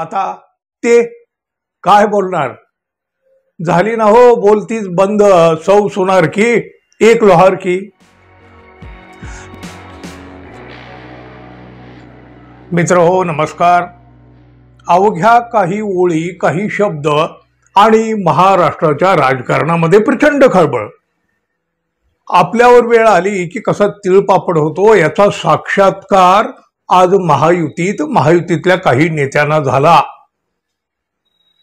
आता ते काय बोलणार? झाली ना हो बोलतीच बंद, सौ सुनार की एक लोहार की। मित्र हो नमस्कार। अवघ्या काही ओळी, काही शब्द आणि महाराष्ट्राच्या राजकारणामध्ये प्रचंड खळबळ। आपल्यावर वेळ आली की कसा तिळपापड होतो याचा साक्षात्कार आज महायुतीतल्या काही नेत्यांना झाला।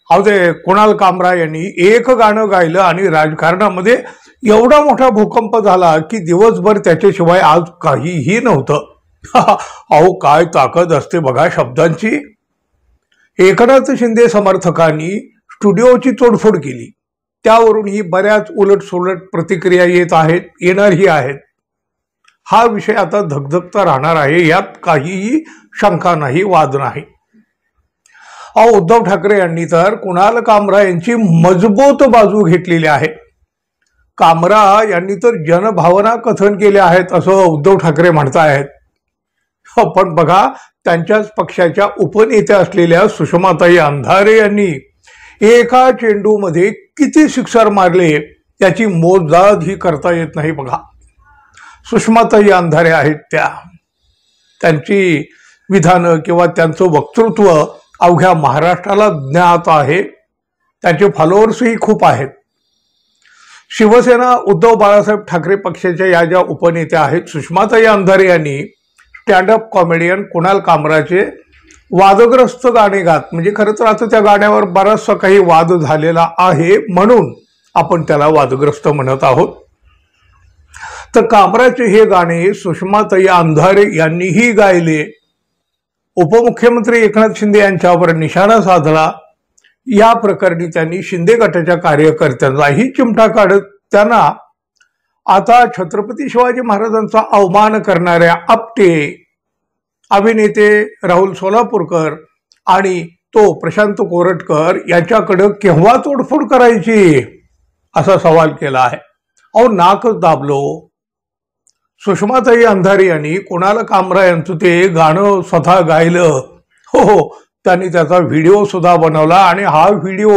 अवघे कुणाल कामरा यांनी एक गाणं गायलं आणि राजकारणामध्ये एवढा मोठा भूकंप झाला की दिवसभर त्याच्याशिवाय आज काहीही नव्हतं। अहो काय ताकद असते बघा शब्दांची। एकनाथ शिंदे समर्थकांनी स्टुडिओची तोडफोड केली, त्यावरून ही बऱ्याच उलटसुलट प्रतिक्रिया येणारही आहेत। हा विषय आता धगधगता राहणार आहे, यात काहीही शंका नाही, वाद नाही। उद्धव ठाकरे यांनी तर कुणाल कामरा यांची मजबूत बाजू घेतलेली आहे। कामरा यांनी तर जनभावना कथन केले आहेत असं उद्धव ठाकरे म्हणतायत। पण बघा त्यांच्याच पक्षाच्या उपनेत्या असलेल्या सुषमाताई अंधारे यांनी एका चेंडूमध्ये किती सिक्सर मारले याची मोजदाद ही करता येत नाही बघा। सुषमाताई अंधारे आहेत त्यांची विधानं किंवा त्यांचं वक्तृत्व अवघ्या महाराष्ट्राला ज्ञात आहे, त्यांचे फॉलोअर्सही खूप आहेत। शिवसेना उद्धव बाळासाहेब ठाकरे पक्षाच्या या ज्या उपनेत्या आहेत सुषमाताई अंधारे यांनी स्टँडअप कॉमेडियन कुणाल कामराचे वादग्रस्त गाणे गात, म्हणजे खरं तर आता त्या गाण्यावर बराचसा काही वाद झालेला आहे म्हणून आपण त्याला वादग्रस्त म्हणत आहोत। तर कामराचे हे गाणे सुषमाताई अंधारे यांनीही गायले। उपमुख्यमंत्री एकनाथ शिंदे यांच्यावर निशाणा साधला। या प्रकरणी त्यांनी शिंदे गटाच्या कार्यकर्त्यांचाही चिमटा काढत त्यांना आता छत्रपती शिवाजी महाराजांचा अवमान करणाऱ्या आपटे अभिनेते राहुल सोलापूरकर आणि तो प्रशांत कोरटकर यांच्याकडे केव्हा तोडफोड करायची असा सवाल केला आहे। नाकच दाबलो। सुषमाताई अंधारे यांनी कुणाल कामरा यांचं ते गाणं स्वतः गायलं। त्यांनी त्याचा व्हिडिओ सुद्धा बनवला आणि हा व्हिडिओ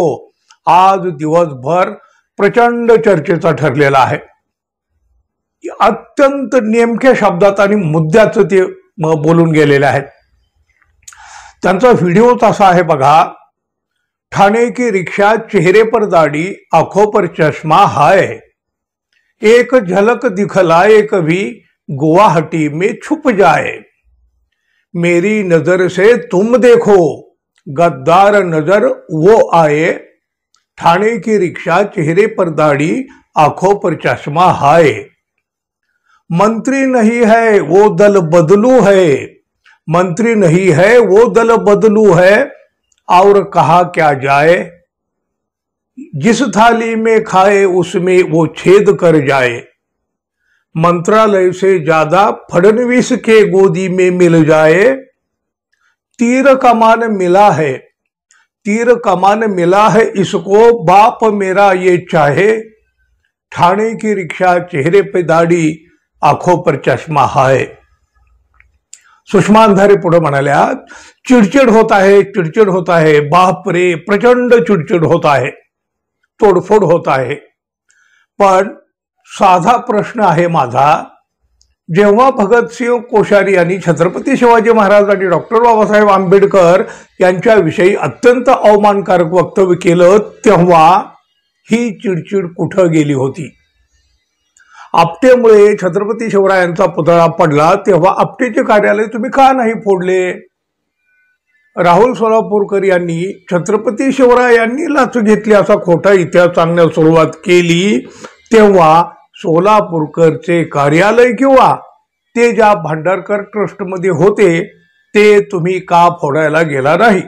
आज दिवसभर प्रचंड चर्चेचा ठरलेला आहे। अत्यंत नेमक्या शब्दात आणि मुद्द्याचं ते बोलून गेलेले आहेत। त्यांचा व्हिडिओ तसा आहे बघा। ठाणे की रिक्शा, चेहरे पर दाढ़ी, आंखों पर चश्मा है, एक झलक दिखलाए कभी गुवाहाटी में छुप जाए, मेरी नजर से तुम देखो गद्दार नजर वो आए, ठाणे की रिक्शा, चेहरे पर दाढ़ी, आंखों पर चश्मा है, मंत्री नहीं है वो दल बदलू है, मंत्री नहीं है वो दल बदलू है, और कहा क्या जाए, जिस थाली में खाए उसमें वो छेद कर जाए, मंत्रालय से ज्यादा फडणवीस के गोदी में मिल जाए, तीर कमान मिला है, तीर कमान मिला है इसको बाप मेरा ये चाहे, ठाणे की रिक्शा, चेहरे पे दाढ़ी, आंखों पर चष्मा है। सुषमा अंधारे पुढे म्हणाल्या चिडचिड होता है, बाप रे प्रचंड चिडचिड होत आहे, तोडफोड होत आहे। पण साधा प्रश्न आहे माझा, जेव्हा भगतसिंह कोश्यारी यांनी छत्रपती शिवाजी महाराज आणि डॉक्टर बाबासाहेब आंबेडकर यांच्याविषयी अत्यंत अवमानकारक वक्तव्य केलं तेव्हा ही चिडचिड कुठं गेली होती? आपटेमुळे छत्रपती शिवरायांचा पुतळा पडला तेव्हा आपटेचे कार्यालय तुम्ही का नाही फोडले? राहुल सोलापूरकर यांनी छत्रपती शिवरायांनी लाच घेतली असा खोटा इतिहास सांगण्यास सुरुवात केली तेव्हा सोलापूरकरचे कार्यालय किंवा ते ज्या भांडारकर ट्रस्टमध्ये होते ते तुम्ही का फोडायला गेला नाही?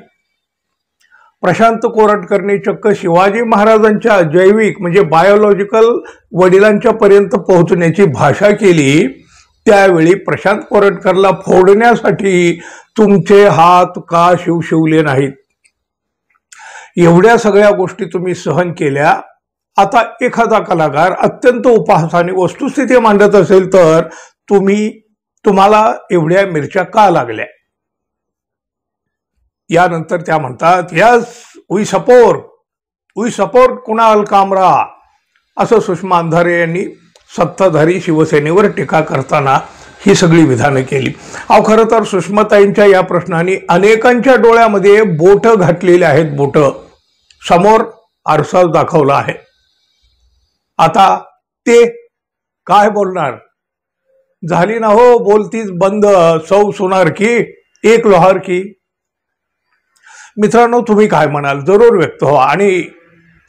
प्रशांत कोरटकरने चक्क शिवाजी महाराजांच्या जैविक म्हणजे बायोलॉजिकल वडिलांच्या पर्यंत पोहोचण्याची भाषा केली, त्यावेळी प्रशांत कोरटकरला फोडण्यासाठी तुमचे हात का शिवले नाहीत? एवढ्या सगळ्या गोष्टी तुम्ही सहन केल्या। आता एखादा कलाकार अत्यंत उपहासाने वस्तुस्थिती मांडत असेल तर तुम्हाला एवढ्या मिरच्या का लागल्या? यानंतर त्या म्हणतात, यस वी सपोर्ट कुणाल कामरा, असं सुषमा अंधारे यांनी सत्ताधारी शिवसेनेवर टीका करताना ही सगळी विधानं केली. खरं तर सुषमाताईंच्या या प्रश्नाने अनेकांच्या डोळ्यामध्ये बोट घातलेली आहेत. बोट समोर आरसा दाखवला आहे. आता ते काय बोलणार? झाली ना हो बोलतीच बंद, सौ सुनार की एक लोहार की. मित्रांनो, तुम्ही काय म्हणाल जरूर व्यक्त व्हा. आणि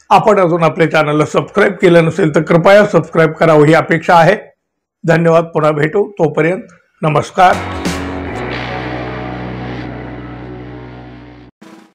आपण अजून आपल्या चॅनलला सबस्क्राईब केलं नसेल तर कृपया सबस्क्राईब करावं ही अपेक्षा आहे. धन्यवाद. पुन्हा भेटू. तोपर्यंत नमस्कार.